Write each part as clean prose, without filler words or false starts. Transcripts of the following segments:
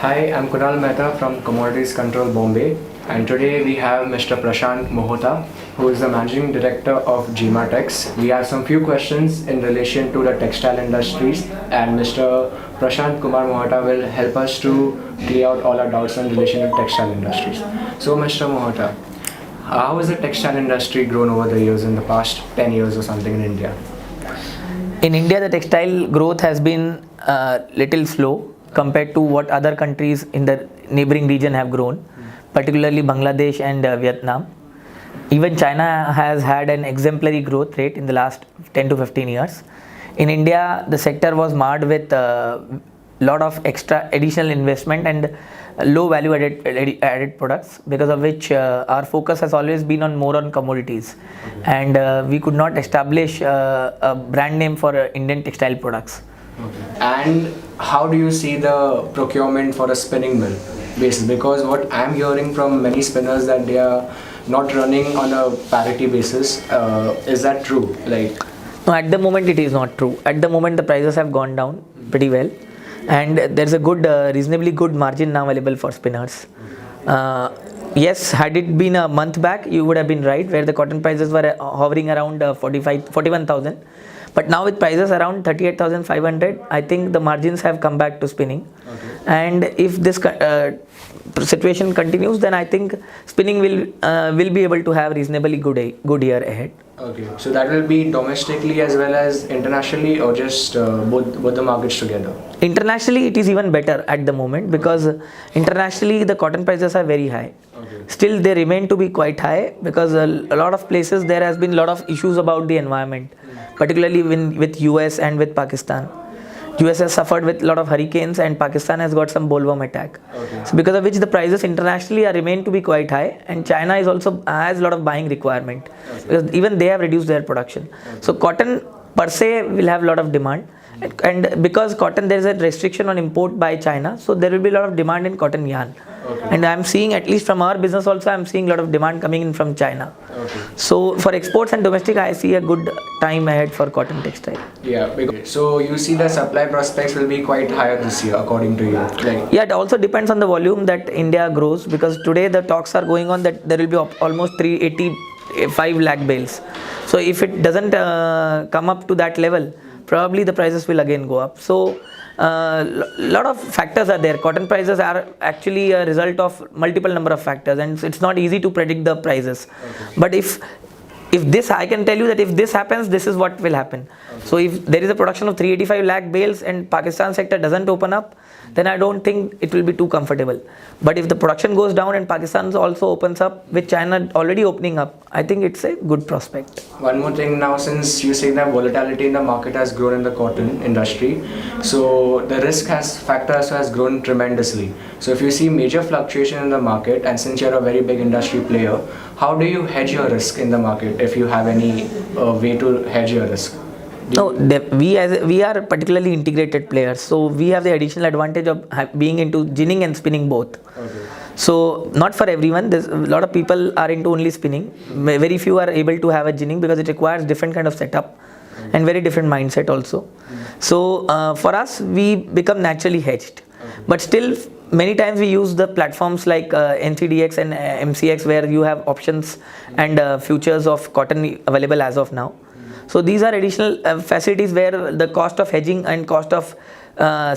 Hi, I'm Kunal Mehta from Commodities Control Bombay, and today we have Mr. Prashant Mohota, who is the Managing Director of Gematex. We have some few questions in relation to the textile industries, and Mr. Prashant Kumar Mohota will help us to clear out all our doubts in relation to textile industries. So, Mr. Mohota, how has the textile industry grown over the years in the past 10 years or something in India? In India, the textile growth has been little slow compared to what other countries in the neighboring region have grown, particularly Bangladesh and Vietnam. Even China has had an exemplary growth rate in the last 10 to 15 years. In India, the sector was marred with a lot of extra additional investment and low value added products, because of which our focus has always been on more on commodities, and we could not establish a brand name for Indian textile products. Okay. And how do you see the procurement for a spinning mill basis? Because what I'm hearing from many spinners that they are not running on a parity basis. Is that true? No, at the moment it is not true. At the moment the prices have gone down pretty well, and there's a good, reasonably good margin now available for spinners. Yes, had it been a month back, you would have been right, where the cotton prices were hovering around 41,000. But now with prices around 38,500, I think the margins have come back to spinning. Okay. And if this situation continues, then I think spinning will be able to have reasonably good year ahead. Okay, so that will be domestically as well as internationally, or just both the markets together? Internationally, it is even better at the moment, because internationally the cotton prices are very high. Okay. Still, they remain to be quite high because a lot of places there has been a lot of issues about the environment, particularly with US and with Pakistan. US has suffered with a lot of hurricanes, and Pakistan has got some bollworm attack. Okay. So because of which the prices internationally are remain to be quite high, and China is also has a lot of buying requirement, because even they have reduced their production. So cotton per se will have a lot of demand, and because cotton there is a restriction on import by China, so there will be a lot of demand in cotton yarn. Okay. And I'm seeing, at least from our business also, I'm seeing a lot of demand coming in from China. Okay. So for exports and domestic, I see a good time ahead for cotton textile. Yeah. So you see the supply prospects will be quite higher this year, according to you. Yeah, it also depends on the volume that India grows, because today the talks are going on that there will be almost 385 lakh bales. So if it doesn't come up to that level, probably the prices will again go up. So lot of factors are there. Cotton prices are actually a result of multiple number of factors, and it's not easy to predict the prices. Okay. But if this, I can tell you that if this happens, this is what will happen. Okay. So if there is a production of 385 lakh bales and Pakistan sector doesn't open up, then I don't think it will be too comfortable. But if the production goes down and Pakistan also opens up, with China already opening up, I think it's a good prospect. One more thing now, since you say that volatility in the market has grown in the cotton industry, so the risk factor also has grown tremendously. So if you see major fluctuation in the market, and since you're a very big industry player, how do you hedge your risk in the market, if you have any way to hedge your risk? No, we are particularly integrated players, so we have the additional advantage of being into ginning and spinning both. Okay. So not for everyone. There's a lot of people are into only spinning. Very few are able to have a ginning, because it requires different kind of setup and very different mindset also. So for us, we become naturally hedged. But still, many times we use the platforms like NCDX and MCX, where you have options and futures of cotton available as of now. So these are additional facilities where the cost of hedging and cost of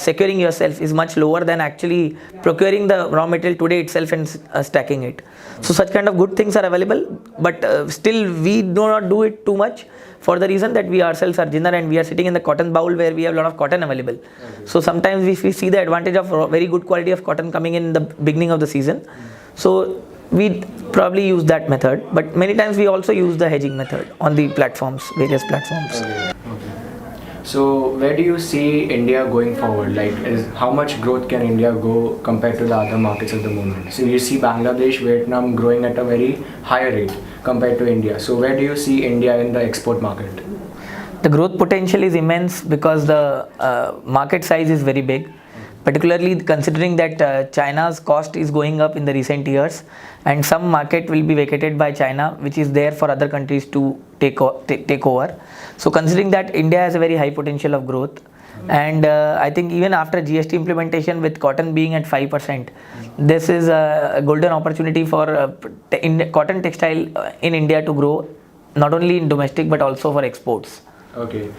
securing yourself is much lower than actually procuring the raw material today itself and stacking it. So such kind of good things are available, but still we do not do it too much, for the reason that we ourselves are ginner and we are sitting in the cotton bowl where we have a lot of cotton available. Okay. So sometimes we see the advantage of very good quality of cotton coming in the beginning of the season. So we probably use that method, but many times we also use the hedging method on the platforms, various platforms. Okay. Okay. So where do you see India going forward? How much growth can India go compared to the other markets at the moment? So you see Bangladesh, Vietnam growing at a very higher rate compared to India. So where do you see India in the export market? The growth potential is immense, because the market size is very big, particularly considering that China's cost is going up in the recent years, and some market will be vacated by China, which is there for other countries to take over. So considering that India has a very high potential of growth, And I think even after GST implementation, with cotton being at 5%, this is a golden opportunity for cotton textile in India to grow, not only in domestic but also for exports. Okay.